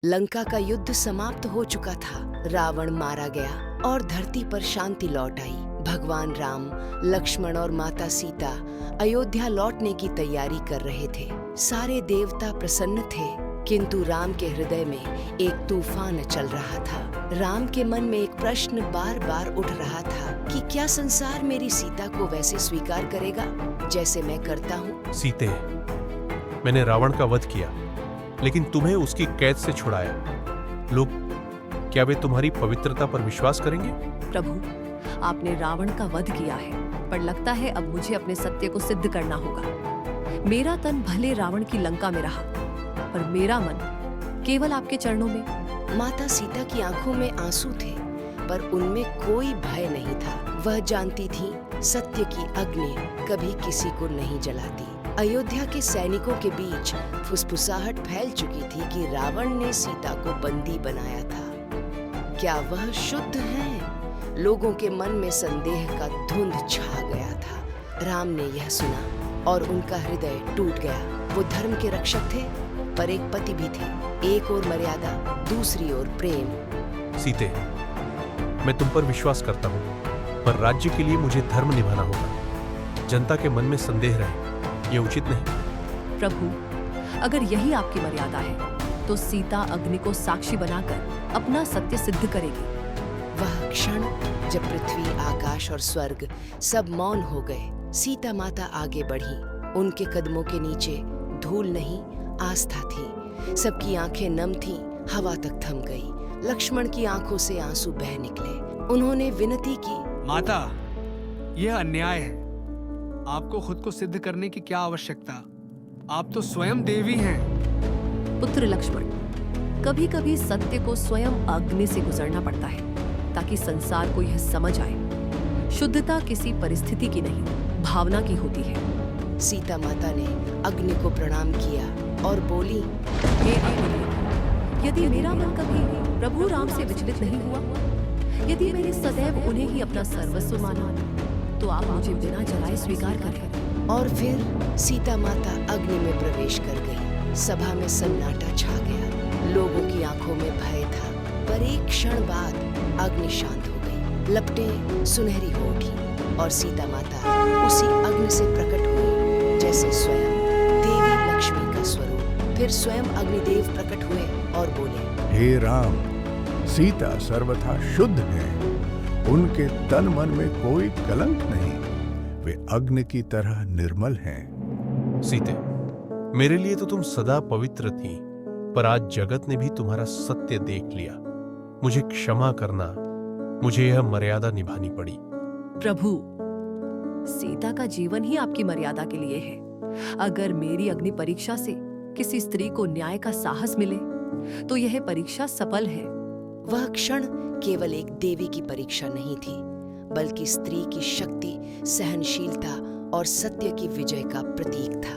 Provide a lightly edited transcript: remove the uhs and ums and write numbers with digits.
लंका का युद्ध समाप्त हो चुका था। रावण मारा गया और धरती पर शांति लौट आई। भगवान राम, लक्ष्मण और माता सीता अयोध्या लौटने की तैयारी कर रहे थे। सारे देवता प्रसन्न थे, किंतु राम के हृदय में एक तूफान चल रहा था। राम के मन में एक प्रश्न बार बार उठ रहा था कि क्या संसार मेरी सीता को वैसे स्वीकार करेगा जैसे मैं करता हूँ? सीते, मैंने रावण का वध किया, लेकिन तुम्हें उसकी कैद से छुड़ाया। लोग क्या वे तुम्हारी पवित्रता पर विश्वास करेंगे? प्रभु, आपने रावण का वध किया है, पर लगता है अब मुझे अपने सत्य को सिद्ध करना होगा। मेरा तन भले रावण की लंका में रहा, पर मेरा मन केवल आपके चरणों में। माता सीता की आंखों में आंसू थे, पर उनमें कोई भय नहीं था। वह जानती थी सत्य की अग्नि कभी किसी को नहीं जलाती। अयोध्या के सैनिकों के बीच फुसफुसाहट फैल चुकी थी कि रावण ने सीता को बंदी बनाया था। क्या वह शुद्ध है? लोगों के मन में संदेह का धुंध छा गया था। राम ने यह सुना और उनका हृदय टूट गया। वो धर्म के रक्षक थे, पर एक पति भी थे। एक ओर मर्यादा, दूसरी ओर प्रेम। सीते, मैं तुम पर विश्वास करता हूँ, पर राज्य के लिए मुझे धर्म निभाना होगा। जनता के मन में संदेह रहे, ये उचित नहीं। प्रभु, अगर यही आपकी मर्यादा है, तो सीता अग्नि को साक्षी बनाकर अपना सत्य सिद्ध करेगी। वह क्षण जब पृथ्वी, आकाश और स्वर्ग सब मौन हो गए, सीता माता आगे बढ़ी। उनके कदमों के नीचे धूल नहीं, आस्था थी। सबकी आंखें नम थीं, हवा तक थम गई। लक्ष्मण की आंखों से आंसू बह निकले। उन्होंने विनती की, माता, यह अन्याय है। आपको खुद को सिद्ध करने की क्या आवश्यकता? आप तो स्वयं देवी हैं। पुत्र लक्ष्मण, कभी कभी सत्य को स्वयं अग्नि से गुजरना पड़ता है, ताकि संसार को यह समझ आए, शुद्धता किसी परिस्थिति की नहीं, भावना की होती है। सीता माता ने अग्नि को प्रणाम किया और बोली, हे अग्नि, यदि मेरा मन कभी प्रभु राम से विचलित नहीं हुआ, यदि मैंने सदैव उन्हें ही अपना सर्वस्व माना, तो आप मुझे बिना जलाए स्वीकार करें। और फिर सीता माता अग्नि में प्रवेश कर गई। सभा में सन्नाटा छा गया। लोगों की आंखों में भय था, पर एक क्षण बाद अग्नि शांत हो गई। लपटें सुनहरी हो उठी और सीता माता उसी अग्नि से प्रकट हुई जैसे स्वयं देवी लक्ष्मी का स्वरूप। फिर स्वयं अग्निदेव प्रकट हुए और बोले, हे राम, सीता सर्वथा शुद्ध है। उनके तन मन में कोई कलंक नहीं। वे अग्नि की तरह निर्मल हैं। सीते, मेरे लिए तो तुम सदा पवित्र थी, पर आज जगत ने भी तुम्हारा सत्य देख लिया। मुझे क्षमा करना, मुझे यह मर्यादा निभानी पड़ी। प्रभु, सीता का जीवन ही आपकी मर्यादा के लिए है। अगर मेरी अग्नि परीक्षा से किसी स्त्री को न्याय का साहस मिले, तो यह परीक्षा सफल है। वह क्षण केवल एक देवी की परीक्षा नहीं थी, बल्कि स्त्री की शक्ति, सहनशीलता और सत्य की विजय का प्रतीक था।